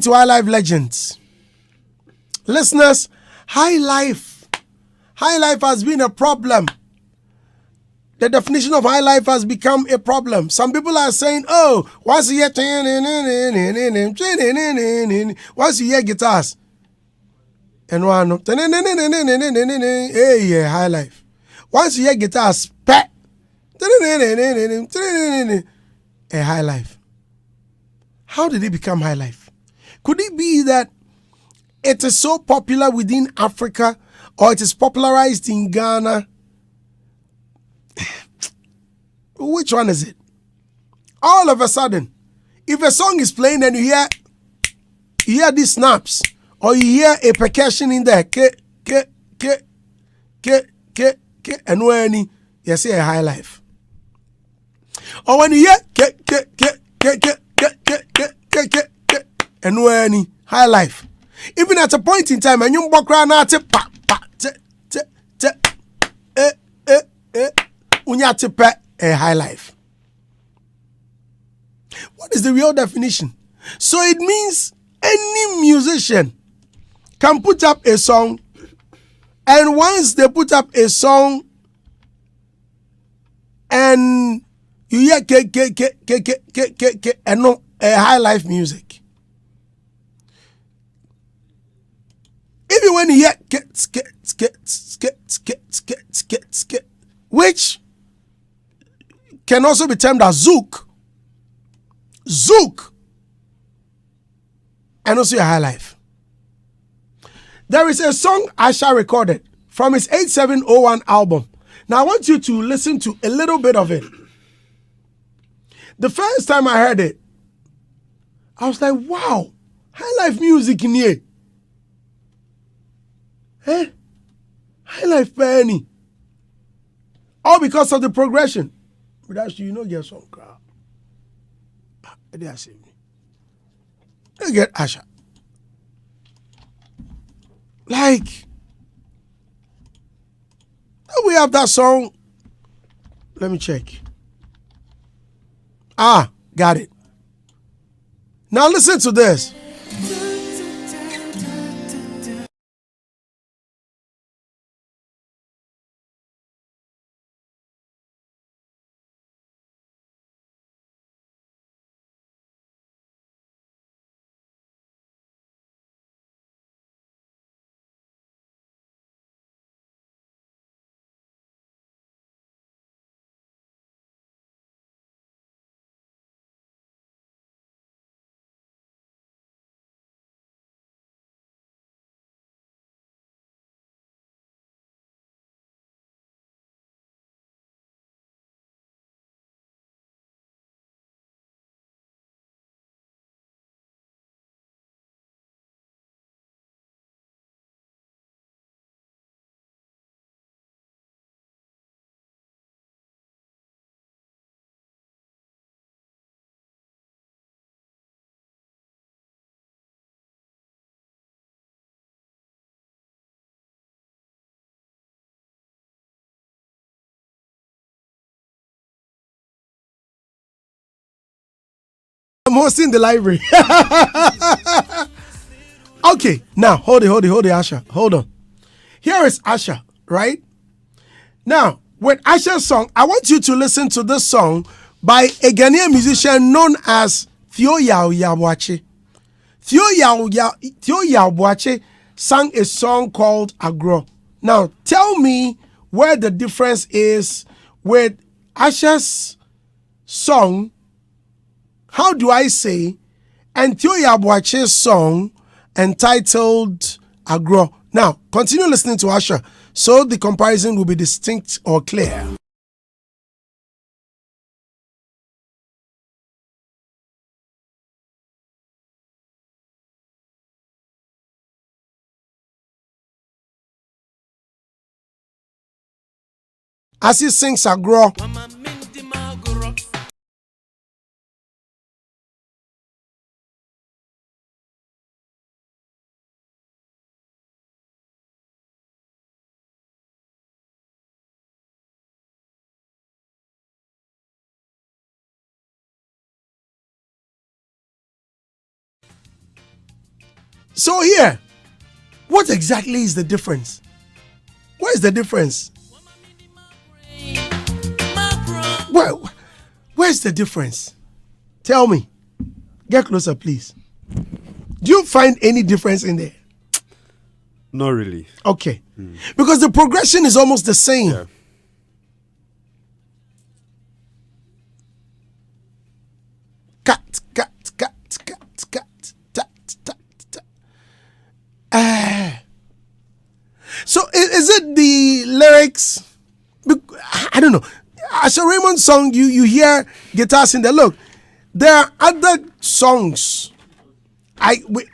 To Highlife legends. Listeners, Highlife has been a problem. The definition of Highlife has become a problem. Some people are saying, oh, once you hear guitars, and one hey, yeah, Highlife. Once you hear guitars, a Highlife. How did it become Highlife? Could it be that it is so popular within Africa, or it is popularized in Ghana? Which one is it? All of a sudden, if a song is playing and you hear these snaps, or you hear a percussion in there, and when you say a Highlife, or when you hear and when Highlife, even at a point in time, and you walk around at a Highlife. What is the real definition? So it means any musician can put up a song, and once they put up a song and you hear and no a Highlife music. Even when you hear which can also be termed as zouk, and also a Highlife. There is a song Asha recorded from his 8701 album. Now I want you to listen to a little bit of it. The first time I heard it, I was like, wow, Highlife music in here. Highlife Penny. All because of the progression. But actually, you know, get some crowd. They are saying, you get Asha. Like, we have that song. Let me check. Got it. Now listen to this. I'm hosting the library. Okay, now hold it, Asha. Hold on. Here is Asha, right? Now, with Asha's song, I want you to listen to this song by a Ghanaian musician known as Theo Yawboache. Theo Yawboache sang a song called Agro. Now, tell me where the difference is with Asha's song, How Do I Say, and Theo Yawboache's song entitled Agro. Now, continue listening to Asha so the comparison will be distinct or clear. As he sings Agro, So here, what exactly is the difference? What is the difference? Well, where's the difference? Tell me. Get closer, please. Do you find any difference in there? Not really. Okay. Because the progression is almost the same. Yeah. Cut, cut, cut, cut, cut, tat, tat, tat. So is it the lyrics? I don't know. As a Raymond song, you hear guitars in there. Look, there are other songs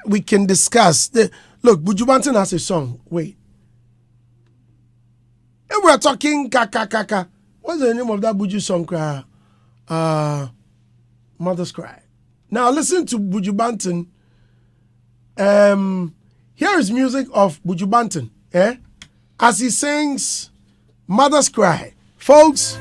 we can discuss. Look, Buju Banton has a song. Wait. And we're talking Kaka Kaka. What's the name of that Buju song? Mother's Cry. Now listen to Buju Banton. Here is music of Buju Banton. As he sings Mother's Cry. Folks.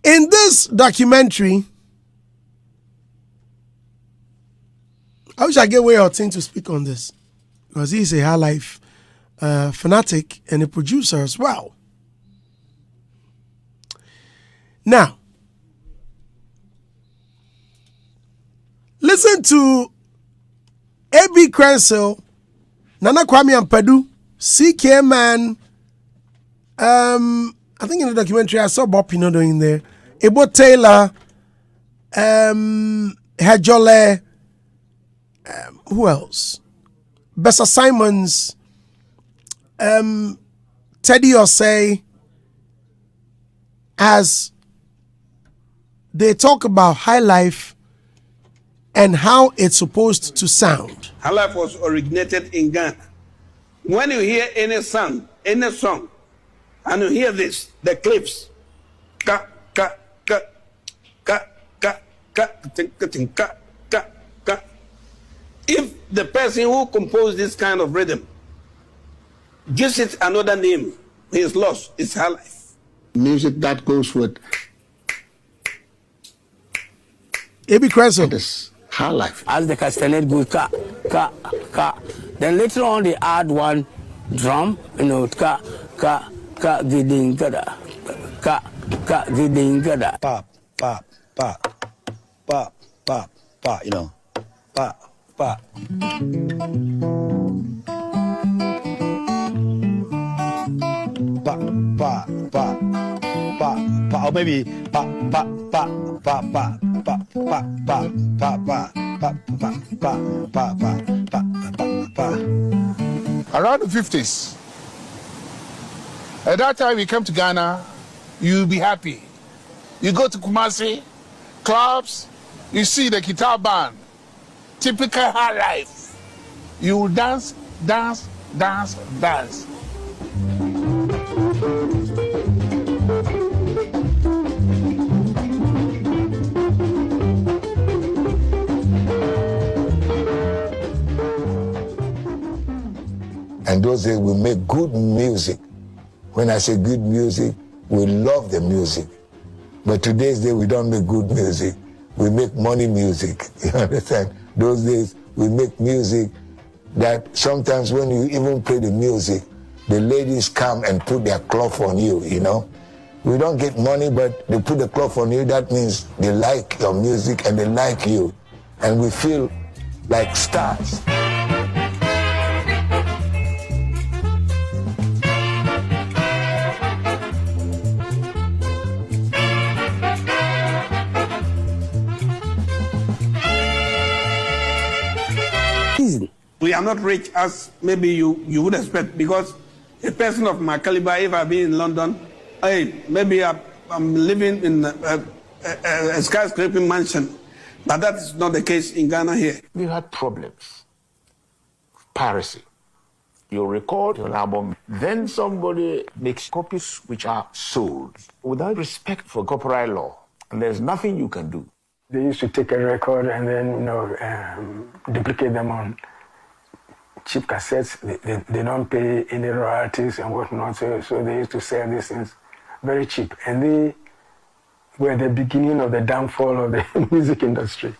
In this documentary, I wish I get Way or Ting to speak on this because he's a Highlife fanatic and a producer as well. Now, listen to A.B. Cransell, Nana Kwame Ampadu, CK Man. I think in the documentary I saw Bob Pinodo in there. Ebo Taylor, Hejole, who else? Bessa Simons, Teddy Osei, as they talk about Highlife and how it's supposed to sound. Highlife was originated in Ghana. When you hear any song, and you hear this, the clips, ka ka ka ka ka ka ka ka ka. If the person who composed this kind of rhythm gives it another name, he is lost. It's Highlife. Music that goes with A.B. Cransell. this Highlife. As the castanet goes ka ka ka, then later on they add one drum, ka ka ka giding gada ka ka giding gada. Pop, pop, pop, pop, pop, pop, pop, pop. Pop, pop, pop, pop, pop, or maybe pop, pop, pop, pop, pop, pop, pop, pop, pop, pop, pop, pop, pop, pop, pop, pop. Around the 50s. At that time, you come to Ghana, you'll be happy. You go to Kumasi, clubs, you see the guitar band, typical Highlife. You will dance, dance, dance, dance. And those days we make good music. When I say good music, we love the music. But today's day, we don't make good music. We make money music. You understand? Those days, we make music that sometimes when you even play the music, the ladies come and put their cloth on you, you know. We don't get money, but they put the cloth on you. That means they like your music and they like you. And we feel like stars. We are not rich as maybe you would expect, because a person of my caliber, if I've been in London, hey, maybe I'm living in a skyscraping mansion, but that is not the case in Ghana here. We had problems. Piracy. You record your album, then somebody makes copies which are sold without respect for copyright law, and there's nothing you can do. They used to take a record and then, duplicate them on cheap cassettes. They don't pay any royalties and whatnot, so they used to sell these things very cheap. And they were the beginning of the downfall of the music industry.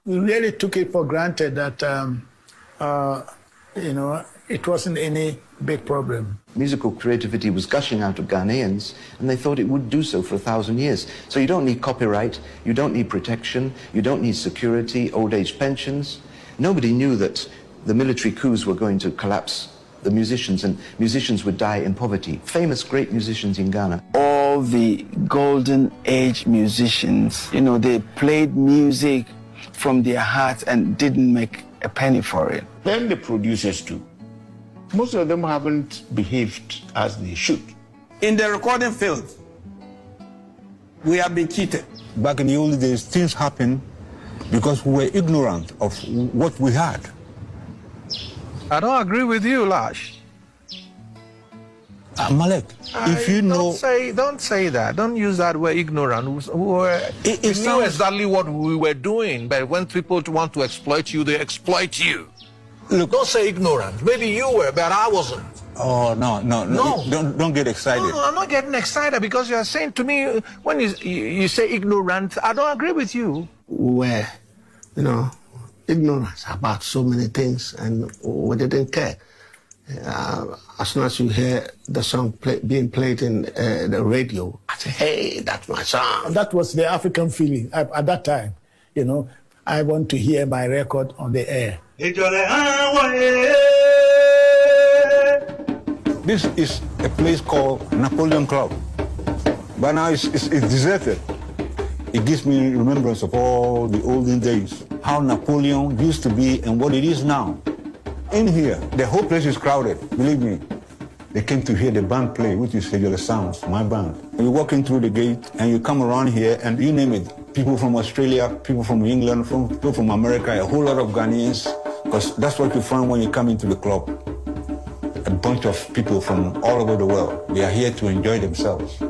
We really took it for granted that, it wasn't any big problem. Musical creativity was gushing out of Ghanaians, and they thought it would do so for 1,000 years. So you don't need copyright, you don't need protection, you don't need security, old age pensions. Nobody knew that the military coups were going to collapse the musicians, and musicians would die in poverty. Famous great musicians in Ghana. All the golden age musicians, they played music from their hearts and didn't make a penny for it. Then the producers too. Most of them haven't behaved as they should. In the recording field, we have been cheated. Back in the old days, things happened because we were ignorant of what we had. I don't agree with you, Lash. Malek, if you know... Don't say that. Don't use that word ignorant. We knew exactly what we were doing, but when people want to exploit you, they exploit you. Look, don't say ignorant. Maybe you were, but I wasn't. Oh, no. Don't get excited. No, I'm not getting excited because you're saying to me, when you say ignorant, I don't agree with you. We were, ignorant about so many things, and we didn't care. As soon as you hear the song being played in the radio, I say, hey, that's my song. That was the African feeling at that time. I want to hear my record on the air. This is a place called Napoleon Club. But now it's deserted. It gives me remembrance of all the olden days, how Napoleon used to be and what it is now. In here, the whole place is crowded, believe me. They came to hear the band play, which is Sejola Sounds, my band. You walk in through the gate and you come around here and you name it. People from Australia, people from England, people from America, a whole lot of Ghanaians, because that's what you find when you come into the club. A bunch of people from all over the world. They are here to enjoy themselves.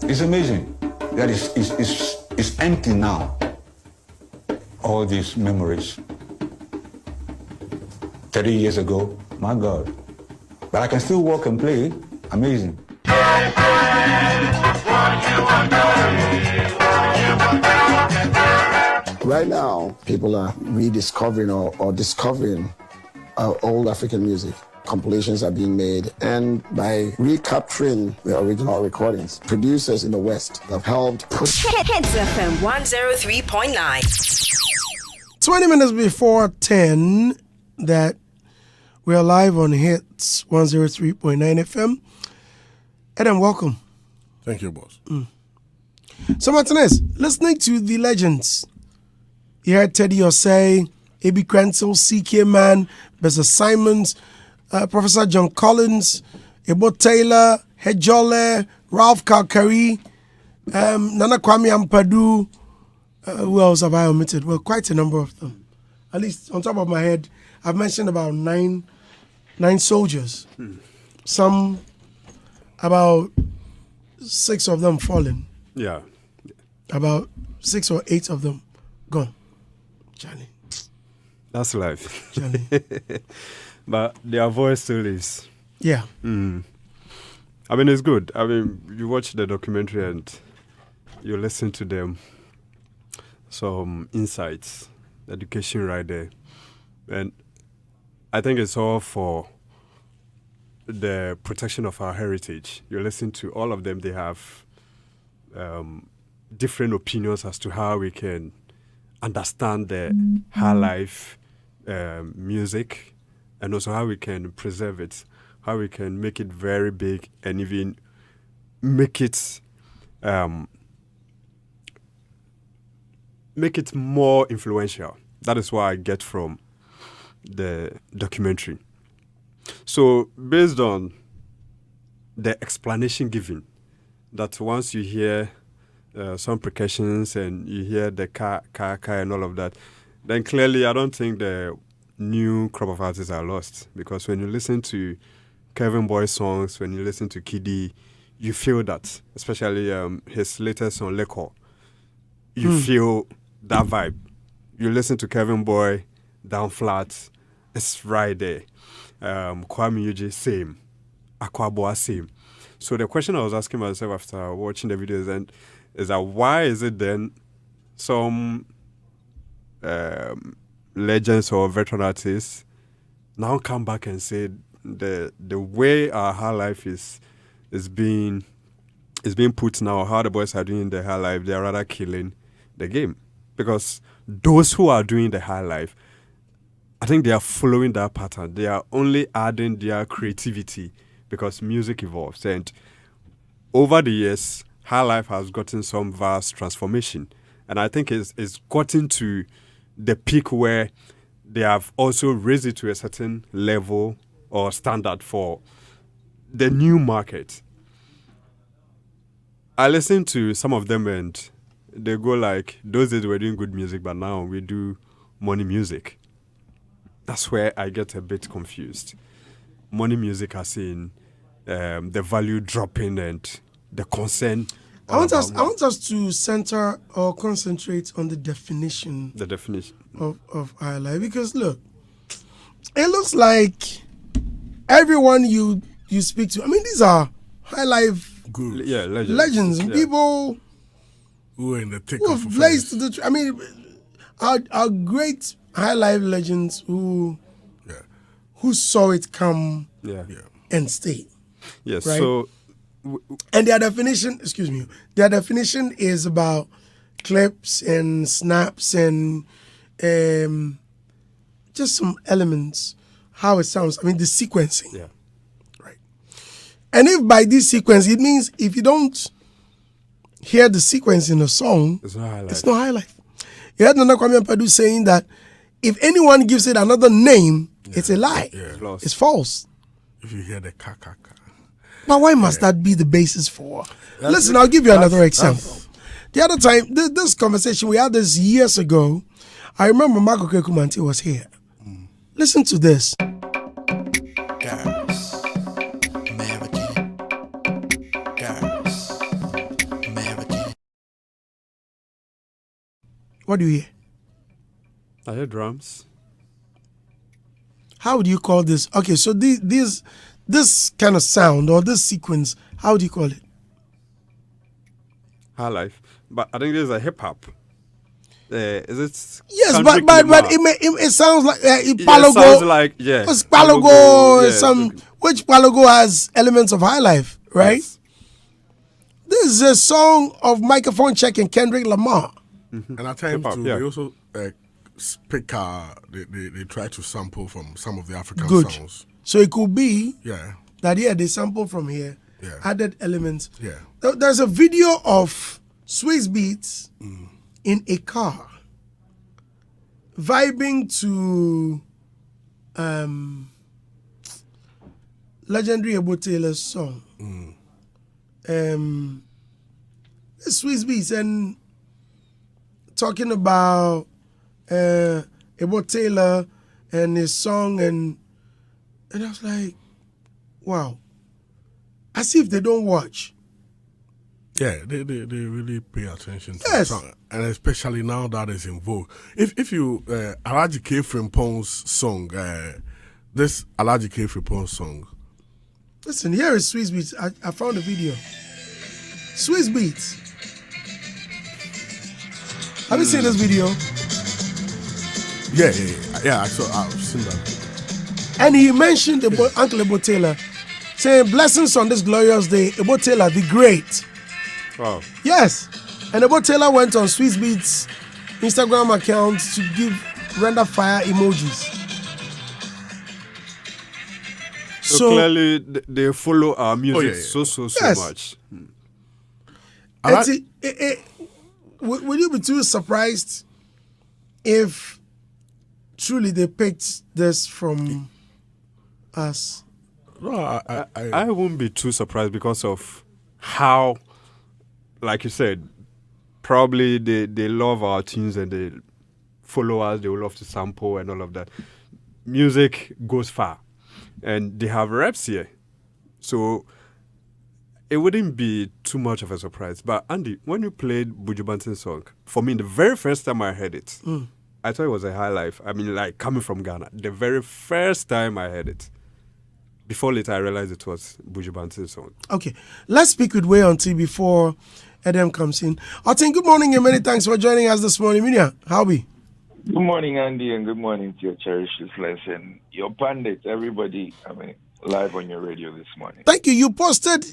It's amazing. That is empty now. All these memories. 30 years ago, my God. But I can still walk and play. Amazing. Right now, people are rediscovering or discovering old African music. Compilations are being made, and by recapturing the original recordings, producers in the West have helped push. Hitz FM 103.9. 20 minutes before 10, that we are live on Hitz 103.9 FM. Adam, welcome. Thank you, boss. So, Martinez, listening to the legends, you heard Teddy Osei, A.B. Cransell, C.K. Man, Bessa Simons, Professor John Collins, Ebo Taylor, Hejole, Ralph Kalkari, Nana Kwame Ampadu. Who else have I omitted? Well, quite a number of them. At least on top of my head, I've mentioned about nine soldiers. Some, about 6 of them fallen. Yeah. About 6 or 8 of them gone. Charlie. That's life. Charlie. But their voice still lives. Yeah. I mean, it's good. I mean, you watch the documentary and you listen to them. Some insights, education right there. And I think it's all for the protection of our heritage. You listen to all of them, they have different opinions as to how we can understand the high life music, and also how we can preserve it, how we can make it very big, and even make it more influential. That is what I get from the documentary. So based on the explanation given, that once you hear some percussions and you hear the ka and all of that, then clearly I don't think the new crop of artists are lost. Because when you listen to Kevin Boy's songs, when you listen to Kiddy, you feel that, especially his latest song, Leko, you feel that vibe. You listen to Kevin Boy, Down Flat, it's right there. Kwame Yuji, same. Akwaboa, same. So the question I was asking myself after watching the videos is that why is it then some legends or veteran artists now come back and say the way our high life is being put now, how the boys are doing the high life, they are rather killing the game. Because those who are doing the high life, I think they are following that pattern. They are only adding their creativity because music evolves. And over the years, high life has gotten some vast transformation. And I think it's gotten to the peak where they have also raised it to a certain level or standard for the new market. I listen to some of them and they go like, those days we're doing good music, but now we do money music. That's where I get a bit confused. Money music as in the value dropping and the concern. I want us to center or concentrate on the definition. The definition of high life, because look, it looks like everyone you speak to. I mean, these are high life gurus. Yeah, legends, yeah. People who are in the thick who of have blazed the. I mean, are great high life legends who saw it come and stay. Yes. Right? So. And their definition is about clips and snaps and just some elements, how it sounds. I mean, the sequencing. Yeah. Right. And if by this sequence, it means if you don't hear the sequence in a song, it's not high life. It's not high life. You heard Nana Kwame Padu saying that if anyone gives it another name, it's a lie. Yeah. It's false. If you hear the ka. But why must that be the basis for? Listen, I'll give you another example. The other time, this conversation, we had this years ago. I remember Marco Kekumanti was here. Listen to this. Girls, American. Girls, American. What do you hear? I hear drums. How do you call this? Okay, so this kind of sound or this sequence, how do you call it? High life. But I think there's a hip hop. Is it? Yes, but it sounds like Palogo. It sounds like, What's Palogo? Which Palogo has elements of high life, right? Yes. This is a song of Microphone Check and Kendrick Lamar. Mm-hmm. And at times too, they also pick they try to sample from some of the African songs. So it could be that they sample from here, added elements. Yeah. There's a video of Swiss Beats in a car vibing to legendary Ebo Taylor's song. Swiss Beats and talking about Ebo Taylor and his song and I was like, wow. As if they don't watch. Yeah, they really pay attention to the song. And especially now that it's in vogue. If you, Alaji K. Frimpong's song, this Alaji K. Frimpong song. Listen, here is Swiss Beats. I found a video. Swiss Beats. Have you seen this video? Yeah, I've seen that. And he mentioned Uncle Ebo Taylor saying blessings on this glorious day. Ebo Taylor, the great. Wow. Yes. And Ebo Taylor went on Swiss Beats Instagram account to render fire emojis. So clearly, they follow our music so Yes. much. Would you be too surprised if truly they picked this from us? No, I won't be too surprised because of how, like you said, probably they love our tunes and they follow us. They will love to sample and all of that. Music goes far, and they have reps here, so it wouldn't be too much of a surprise. But Andy, when you played Buju Banton's song, for me, the very first time I heard it, I thought it was a Highlife. I mean, like coming from Ghana, the very first time I heard it. Before later, I realized it was Buju Banton's song. Okay, let's speak with Way on T before Adam comes in. Otin, good morning and many thanks for joining us this morning. Minia, how are we? Good morning, Andy, and good morning to your cherished listeners and your pundits, everybody. Live on your radio this morning. Thank you. You posted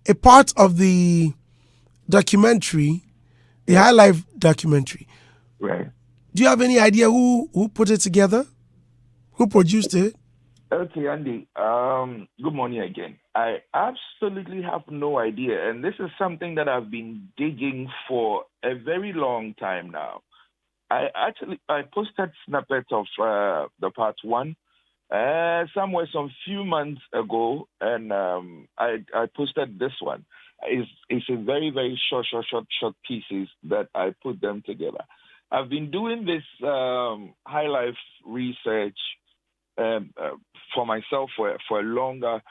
a part of the documentary, the Highlife documentary. Right. Do you have any idea who put it together? Who produced it? Okay, Andy. Good morning again. I absolutely have no idea, and this is something that I've been digging for a very long time now. I posted snippets of the part one somewhere some few months ago, and I posted this one. It's a very, very short pieces that I put them together. I've been doing this Highlife research for myself for a longer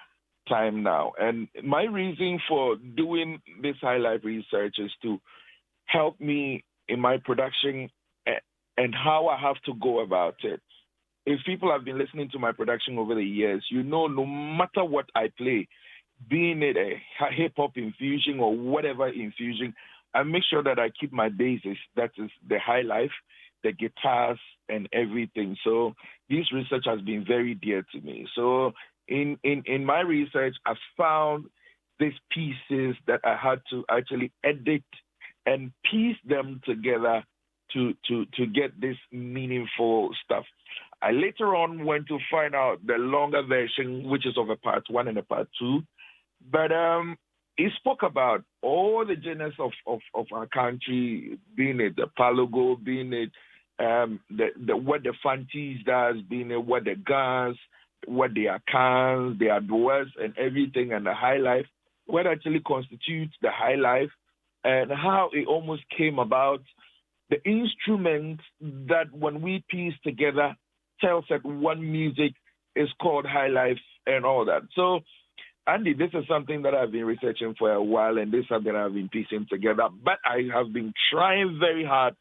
time now. And my reason for doing this Highlife research is to help me in my production and how I have to go about it. If people have been listening to my production over the years, you know, no matter what I play, being it a hip-hop infusion or whatever infusion, I make sure that I keep my basis. That is the Highlife, the guitars, and everything. So this research has been very dear to me. So in my research, I've found these pieces that I had to actually edit and piece them together to get this meaningful stuff. I later on went to find out the longer version, which is of a part one and a part two. But it spoke about all the genres of our country, being it the Palogo, being it what the Fantis does, being it what the guns, what they are cans, they are doers, and everything, and the Highlife, what actually constitutes the Highlife, and how it almost came about, the instruments that when we piece together tells that one music is called Highlife and all that. So, Andy, this is something that I've been researching for a while, and this is something I've been piecing together. But I have been trying very hard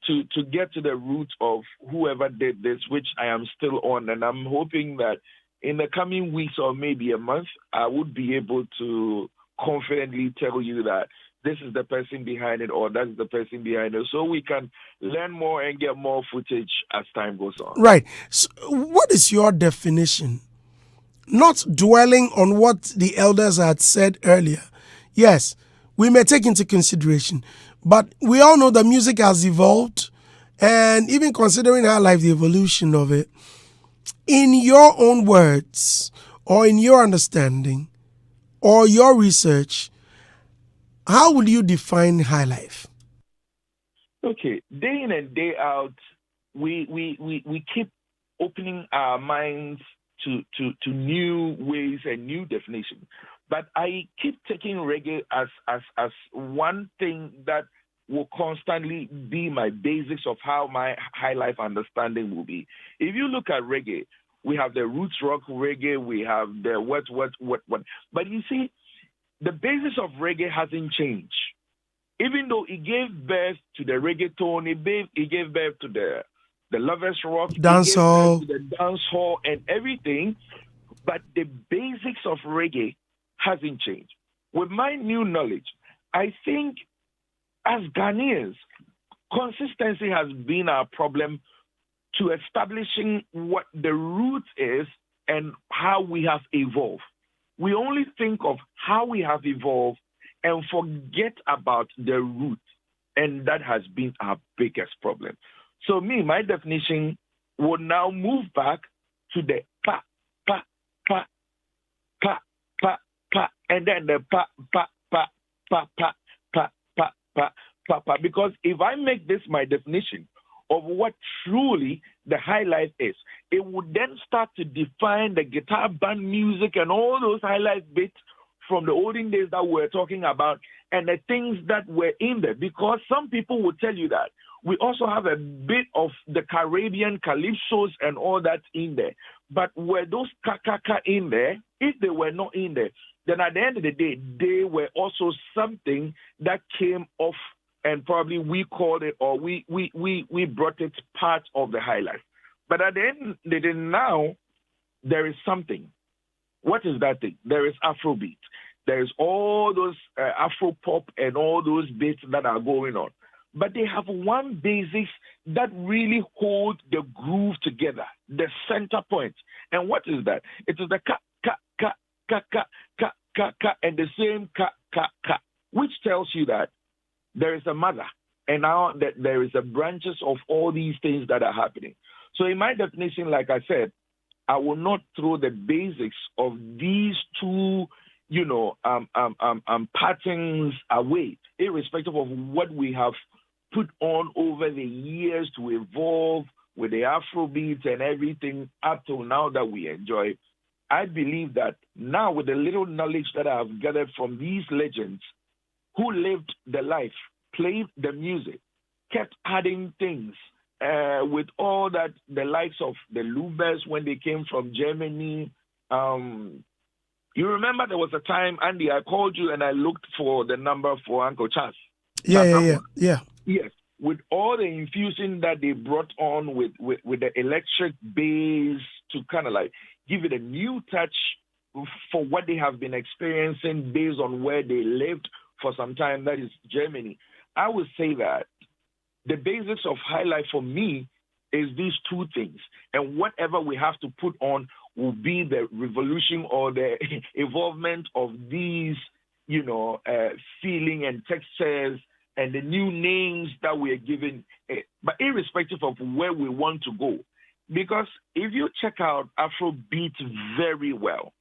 to get to the root of whoever did this, which I am still on. And I'm hoping that in the coming weeks or maybe a month, I would be able to confidently tell you that this is the person behind it or that's the person behind it, so we can learn more and get more footage as time goes on. Right. So what is your definition? Not dwelling on what the elders had said earlier. Yes, we may take into consideration, but we all know that music has evolved, and even considering Highlife, the evolution of it, in your own words or in your understanding or your research, how would you define Highlife? Okay, day in and day out, we keep opening our minds to new ways and new definitions. But I keep taking reggae as one thing that will constantly be my basics of how my Highlife understanding will be. If you look at reggae, we have the roots rock reggae, we have the what. But you see, the basis of reggae hasn't changed. Even though it gave birth to the reggaeton, it gave birth to the lovers rock, dancehall, the dancehall and everything, but the basics of reggae hasn't changed. With my new knowledge, I think as Ghanaians, consistency has been our problem to establishing what the root is and how we have evolved. We only think of how we have evolved and forget about the root, and that has been our biggest problem. So my definition would now move back to the pa, pa, pa, pa, pa, pa, and then the pa, pa, pa, pa, pa, pa, pa, pa, pa, pa. Because if I make this my definition of what truly the high life is, it would then start to define the guitar band music and all those high life bits from the olden days that we're talking about and the things that were in there. Because some people will tell you that we also have a bit of the Caribbean calypsos and all that in there. But were those kakaka in there? If they were not in there, then at the end of the day, they were also something that came off, and probably we called it, or we brought it part of the high life. But at the end of the day, now there is something. What is that thing? There is Afrobeat. There is all those Afro pop and all those bits that are going on. But they have one basis that really holds the groove together, the center point. And what is that? It is the ka, ka, ka, ka, ka, ka, ka, ka, and the same ka, ka, ka, which tells you that there is a mother, and now that there is a branches of all these things that are happening. So in my definition, like I said, I will not throw the basics of these two, patterns away, irrespective of what we have put on over the years to evolve with the Afrobeat and everything up till now that we enjoy. I believe that now, with the little knowledge that I have gathered from these legends who lived the life, played the music, kept adding things, with all that, the likes of the Lubers when they came from Germany. You remember there was a time, Andy, I called you and I looked for the number for Uncle Charles. Yeah. Yes, with all the infusion that they brought on with the electric bass to kind of like give it a new touch for what they have been experiencing based on where they lived for some time, that is Germany. I would say that the basis of high life for me is these two things. And whatever we have to put on will be the revolution or the evolvement of these, feeling and textures and the new names that we are given, but irrespective of where we want to go. Because if you check out Afrobeat very well,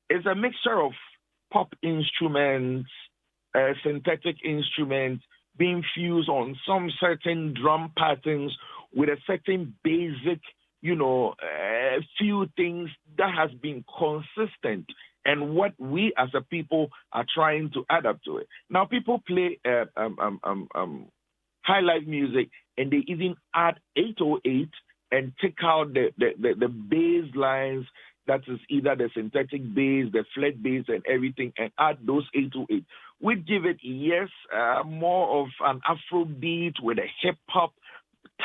it's a mixture of pop instruments, synthetic instruments being fused on some certain drum patterns with a certain basic, few things that has been consistent and what we as a people are trying to adapt to it. Now, people play high life music and they even add 808 and take out the bass lines, that is either the synthetic bass, the flat bass and everything, and add those 808. We give it, more of an Afro beat with a hip-hop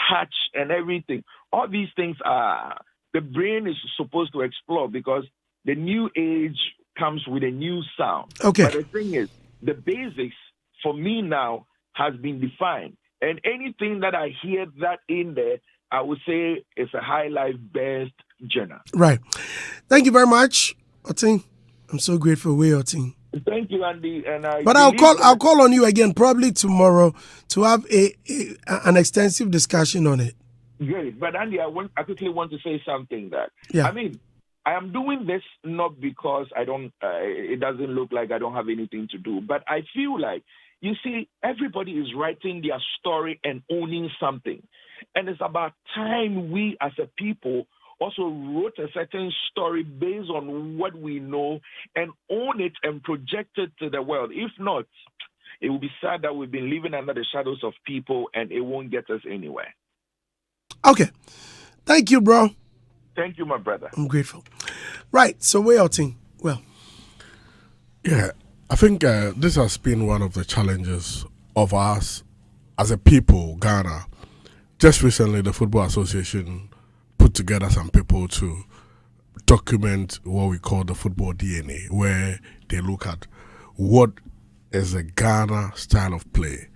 touch and everything. All these things are, the brain is supposed to explore because the new age comes with a new sound. Okay. But the thing is, the basics for me now has been defined. And anything that I hear that in there, I would say it's a high life best genre. Right. Thank you very much, Otin. I'm so grateful for Otin. Thank you, Andy. And I'll call on you again probably tomorrow to have an extensive discussion on it. Great. But Andy, I quickly want to say something that, yeah. I mean, I am doing this not because it doesn't look like I don't have anything to do, but I feel like, you see, everybody is writing their story and owning something. And it's about time we as a people also wrote a certain story based on what we know and own it and project it to the world. If not, it will be sad that we've been living under the shadows of people and it won't get us anywhere. Okay. Thank you, bro. Thank you, my brother. I'm grateful. Right. So we're outing. Well. Yeah. I think this has been one of the challenges of us as a people, Ghana. Just recently, the Football Association put together some people to document what we call the football DNA, where they look at what is the Ghana style of play.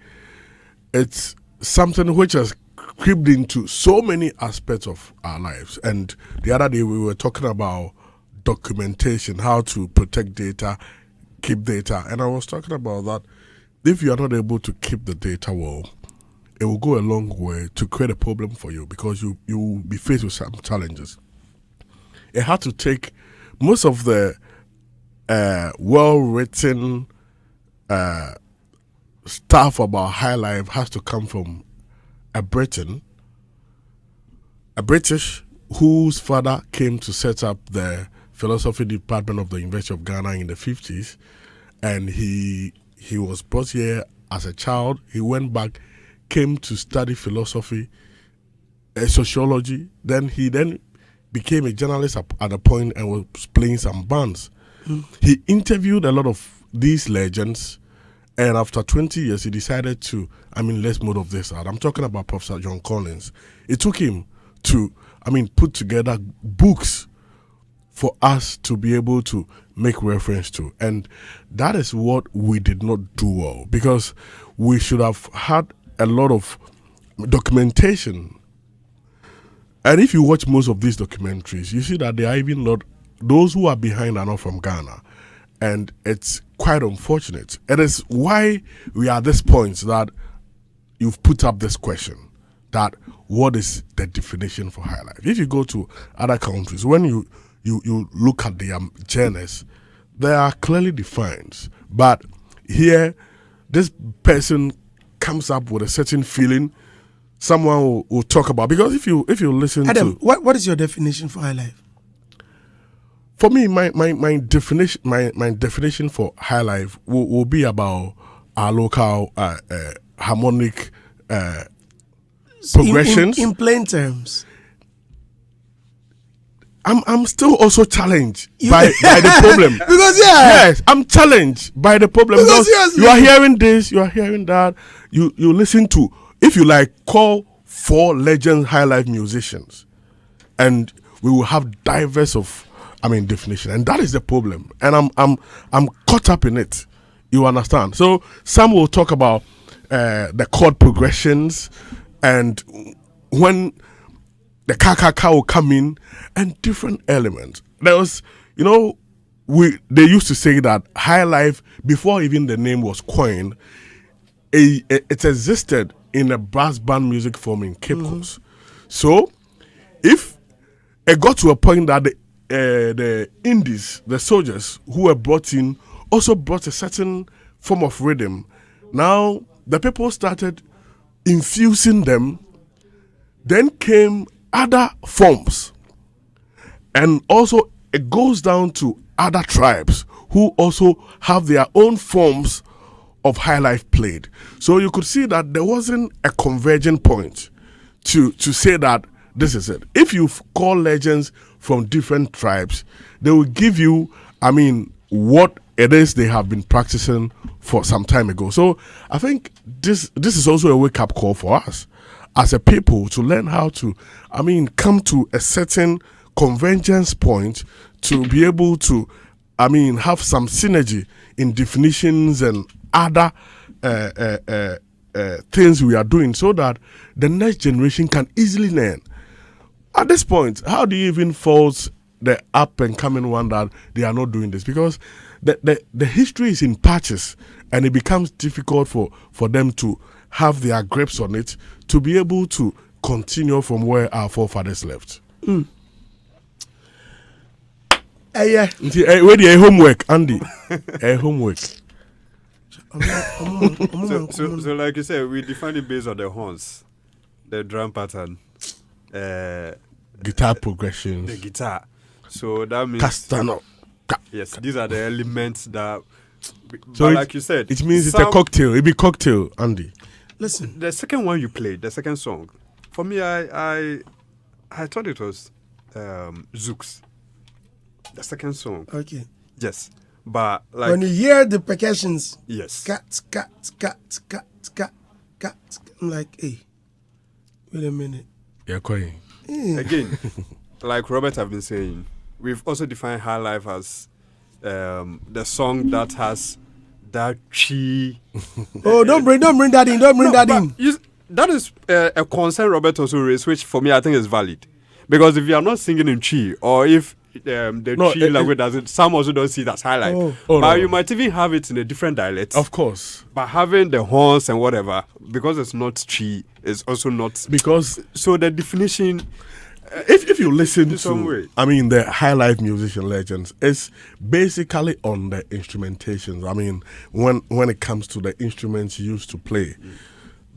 It's something which has creeped into so many aspects of our lives. And the other day we were talking about documentation, how to protect data, keep data. And I was talking about that if you are not able to keep the data well, it will go a long way to create a problem for you because you will be faced with some challenges. It had to take most of the well-written stuff about Highlife has to come from a British whose father came to set up the philosophy department of the University of Ghana in the 50s, and he was brought here as a child. He went back, came to study philosophy, sociology. Then he became a journalist at a point and was playing some bands. He interviewed a lot of these legends, and after 20 years, he decided to, let's move of this out. I'm talking about Professor John Collins. It took him to, put together books for us to be able to make reference to. And that is what we did not do well, because we should have had a lot of documentation. And if you watch most of these documentaries, you see that they are even not, those who are behind are not from Ghana. And it's quite unfortunate. It is why we are at this point that you've put up this question, that what is the definition for Highlife? If you go to other countries, when you look at their journeys, they are clearly defined. But here, this person comes up with a certain feeling. Someone will talk about, because if you listen Adam, to what is your definition for Highlife? For me, my definition for Highlife will be our local harmonic progressions. In plain terms, I'm still also challenged by the problem. Because yes, I'm challenged by the problem because you are hearing this, you are hearing that. You listen to, if you like, call 4 legend Highlife musicians, and we will have diverse of definition, and that is the problem. And I'm caught up in it. You understand? So some will talk about the chord progressions, and when the ka will come in, and different elements. There was, they used to say that Highlife, before even the name was coined, it existed in a brass band music form in Cape Coast. So if it got to a point that the Indies, the soldiers who were brought in, also brought a certain form of rhythm. Now the people started infusing them. Then came other forms, and also it goes down to other tribes who also have their own forms of Highlife played. So you could see that there wasn't a converging point to say that this is it. If you call legends from different tribes, they will give you, what it is they have been practicing for some time ago. So I think this is also a wake-up call for us as a people to learn how to, come to a certain convergence point to be able to, have some synergy in definitions and other things we are doing, so that the next generation can easily learn. At this point, how do you even fault the up and coming one that they are not doing this? Because the history is in patches, and it becomes difficult for them to have their grips on it to be able to continue from where our forefathers left. Yeah. Where the homework, Andy? Homework. So like you said, we define it based on the horns, the drum pattern, guitar progressions, the guitar. So that means Castano. Yes, these are the elements that. So like you said, it means it's a cocktail. It be cocktail, Andy. Listen, the second one you played, the second song, for me, I thought it was Zooks. The second song. Okay. Yes, but like when you hear the percussions, yes, cat. I'm like, hey, wait a minute. You're crying. Again, like Robert have been saying, we've also defined Highlife as the song that has that chi. Oh, don't bring that in. Don't bring that in. that is a concern Robert also raised, which for me I think is valid. Because if you are not singing in Chi, or if the Chi language doesn't, some also don't see it as highlight. But you might even have it in a different dialect. Of course. But having the horns and whatever, because it's not Chi, it's also not. Because. So the definition. If you listen to, the Highlife musician legends, it's basically on the instrumentations. I mean, when it comes to the instruments used to play,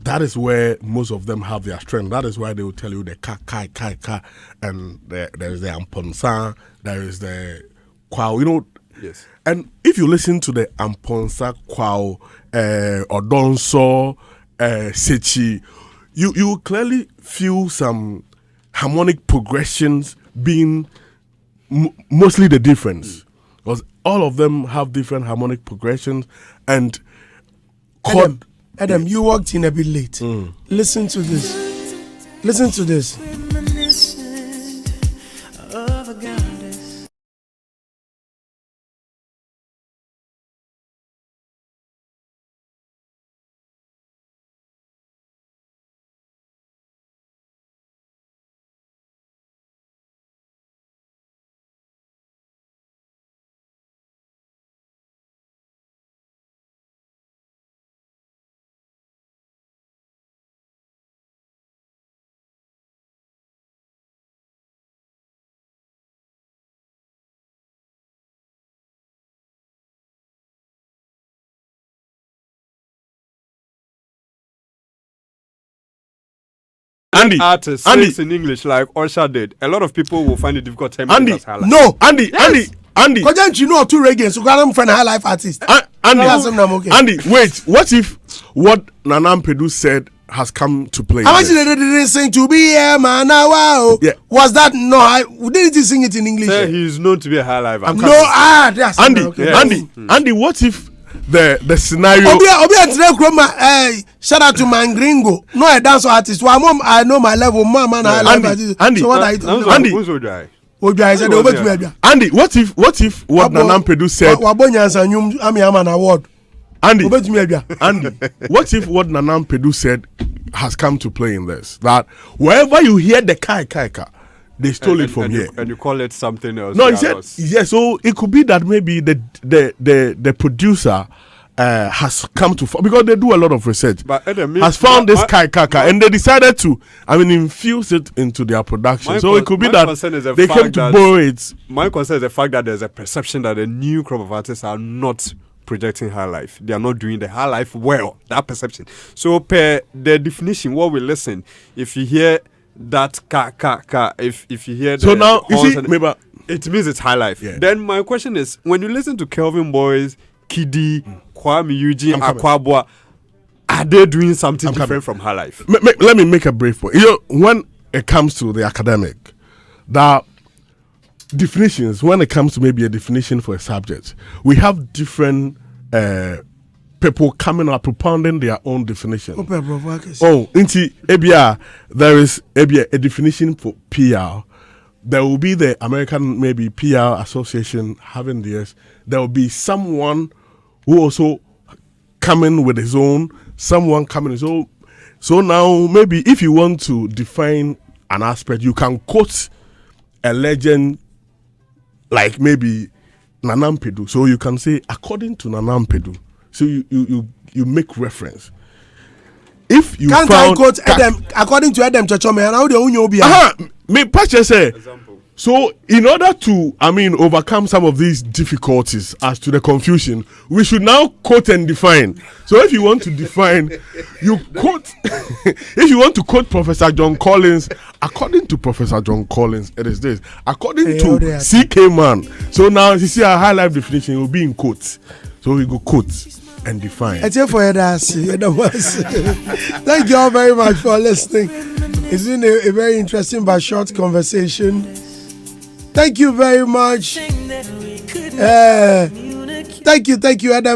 that is where most of them have their strength. That is why they will tell you the ka, and there is the amponsa, there is the kwao, Yes. And if you listen to the amponsa, kwao, odonso, sechi, you will clearly feel some harmonic progressions being mostly the difference, because all of them have different harmonic progressions and chord. Adam, you walked in a bit late. Listen to this. Listen to this. Andy, artists sings in English like Osha did. A lot of people will find it difficult to Andy, highlight. no, Andy. Because you know two reggae, so I'm friend Highlife artist. Andy, wait. What if what Nanam Pedu said has come to play? How much did they sing to be here, man? Wow. Yeah. Was that didn't he sing it in English? He's known to be a Highlife artist. That's Andy, what if the scenario? Shout out to my gringo. No, a dance artist. I know my level. Andy, so what are you doing? Andy, what if what Nanam Pedu said? Andy, what if what Nanam Pedu said has come to play in this? That wherever you hear the kai, they stole it from here. And you call it something else. No, he said, yes, so it could be that maybe the producer has come to, because they do a lot of research, but has found this kai and they decided to, infuse it into their production. So it could be that they came to borrow it. My concern is the fact that there's a perception that the new crop of artists are not projecting Highlife. They are not doing the Highlife well. That perception. So per the definition, what we listen, if you hear that if you hear so now you see maybe it means it's Highlife. Yeah. Then my question is, when you listen to Kelvin Boys, Kiddy, Kwame Eugene, Akwabwa, are they doing something different from Highlife? Let me make a brief point. When it comes to the academic, the definitions, when it comes to maybe a definition for a subject, we have different people coming up propounding their own definition. There is a definition for PR. There will be the American maybe PR Association having theirs. There will be someone who also coming with his own. Someone coming his own. So now maybe if you want to define an aspect, you can quote a legend like maybe Nanam Pedu. So you can say according to Nanam Pedu. So you make reference. If you can't I quote Adam according to Adam Chachome and how the Unyo me Pache say. So in order to overcome some of these difficulties as to the confusion, we should now quote and define. So if you want to define, you quote. If you want to quote Professor John Collins, according to Professor John Collins, it is this. According to CK Man. So now you see our Highlife definition, it will be in quotes. So we go quotes and define. Thank you all very much for listening. It's been a very interesting but short conversation. Thank you very much. Thank you, Adam.